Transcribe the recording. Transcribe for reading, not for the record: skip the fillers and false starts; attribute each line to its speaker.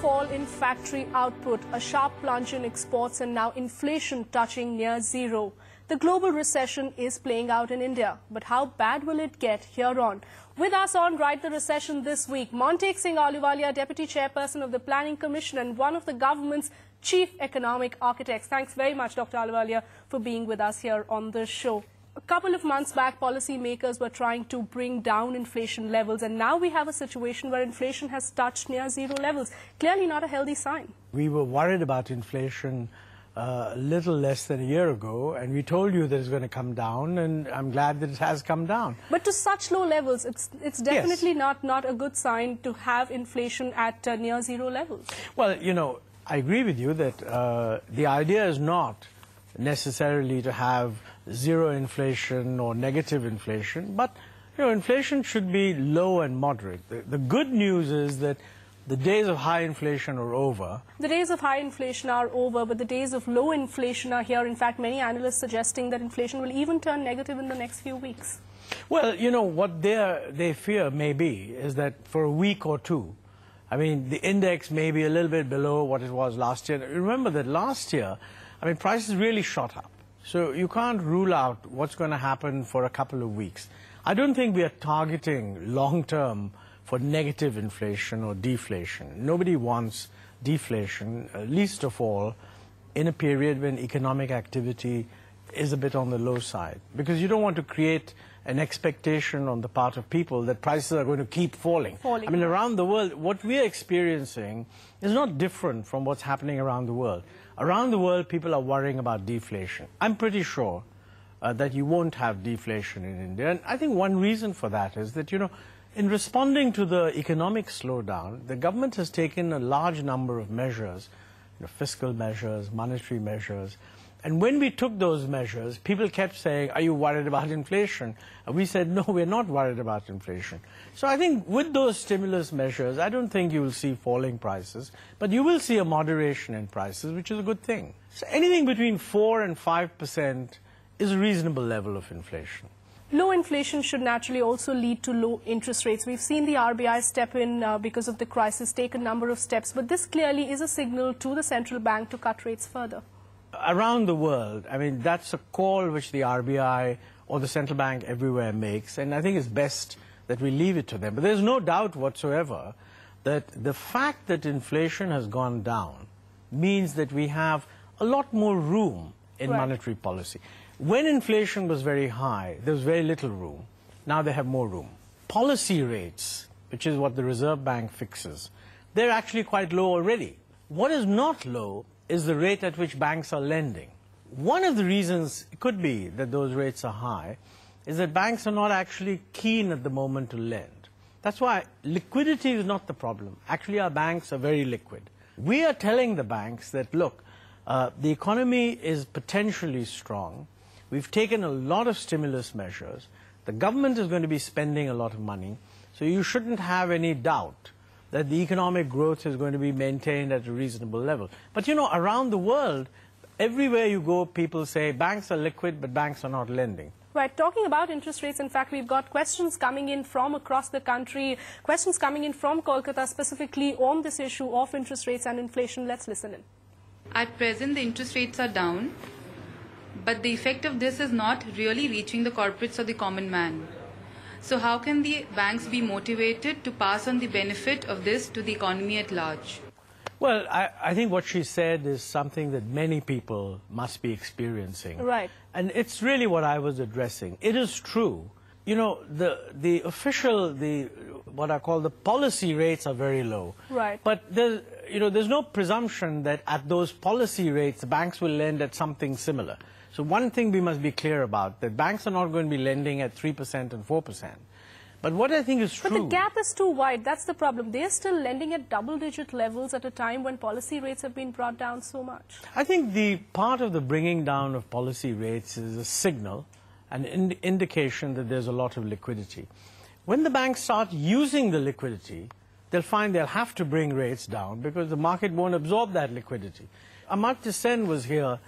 Speaker 1: fall in factory output, a sharp plunge in exports, and now inflation touching near zero. The global recession is playing out in India, but how bad will it get here on? With us on Ride the Recession this week, Montek Singh Ahluwalia, Deputy Chairperson of the Planning Commission and one of the government's chief economic architects. Thanks very much, Dr. Ahluwalia, for being with us here on the show. A couple of months back, policymakers were trying to bring down inflation levels, and now we have a situation where inflation has touched near zero levels. Clearly not a healthy sign.
Speaker 2: We were worried about inflation a little less than a year ago, and we told you that it's going to come down, and I'm glad that it has come down.
Speaker 1: But to such low levels, it's definitely not a good sign to have inflation at near zero levels.
Speaker 2: Well, you know, I agree with you that the idea is not necessarily to have zero inflation or negative inflation, but you know, inflation should be low and moderate. The good news is that the days of high inflation are over.
Speaker 1: The days of high inflation are over, but the days of low inflation are here. In fact, many analysts suggesting that inflation will even turn negative in the next few weeks.
Speaker 2: Well, you know, what they fear maybe is that for a week or two, I mean, the index may be a little bit below what it was last year. Remember that last year, I mean, prices really shot up. So you can't rule out what's going to happen for a couple of weeks. I don't think we are targeting long-term for negative inflation or deflation. Nobody wants deflation, least of all in a period when economic activity is a bit on the low side. Because you don't want to create an expectation on the part of people that prices are going to keep falling. I mean, around the world, what we are experiencing is not different from what's happening around the world. Around the world, people are worrying about deflation. I'm pretty sure that you won't have deflation in India. And I think one reason for that is that, you know, in responding to the economic slowdown, the government has taken a large number of measures, you know, fiscal measures, monetary measures. And when we took those measures, people kept saying, are you worried about inflation? And we said, no, we're not worried about inflation. So I think with those stimulus measures, I don't think you will see falling prices, but you will see a moderation in prices, which is a good thing. So anything between 4 and 5% is a reasonable level of inflation.
Speaker 1: Low inflation should naturally also lead to low interest rates. We've seen the RBI step in because of the crisis, take a number of steps, but this clearly is a signal to the central bank to cut rates further.
Speaker 2: Around the world, I mean, that's a call which the RBI or the central bank everywhere makes, and I think it's best that we leave it to them. But there's no doubt whatsoever that the fact that inflation has gone down means that we have a lot more room in monetary policy. When inflation was very high, there was very little room. Now they have more room. Policy rates, which is what the Reserve Bank fixes, they're actually quite low already. What is not low is the rate at which banks are lending. One of the reasons it could be that those rates are high is that banks are not actually keen at the moment to lend. That's why liquidity is not the problem. Actually, our banks are very liquid. We are telling the banks that, look, the economy is potentially strong. We've taken a lot of stimulus measures. The government is going to be spending a lot of money, so you shouldn't have any doubt that the economic growth is going to be maintained at a reasonable level. But, you know, around the world, everywhere you go, people say banks are liquid, but banks are not lending.
Speaker 1: Right. Talking about interest rates, in fact, we've got questions coming in from across the country, questions coming in from Kolkata specifically on this issue of interest rates and inflation. Let's listen in.
Speaker 3: At present, the interest rates are down, but the effect of this is not really reaching the corporates or the common man. So how can the banks be motivated to pass on the benefit of this to the economy at large?
Speaker 2: Well, I think what she said is something that many people must be experiencing.
Speaker 1: Right.
Speaker 2: And it's really what I was addressing. It is true. You know, the official, what I call the policy rates are very low.
Speaker 1: Right.
Speaker 2: But there's no presumption that at those policy rates, the banks will lend at something similar. So one thing we must be clear about, that banks are not going to be lending at 3% and 4%. But what I think is true...
Speaker 1: But the gap is too wide. That's the problem. They're still lending at double-digit levels at a time when policy rates have been brought down so much.
Speaker 2: I think the part of the bringing down of policy rates is a signal, an indication that there's a lot of liquidity. When the banks start using the liquidity, they'll find they'll have to bring rates down because the market won't absorb that liquidity. Amartya Sen was here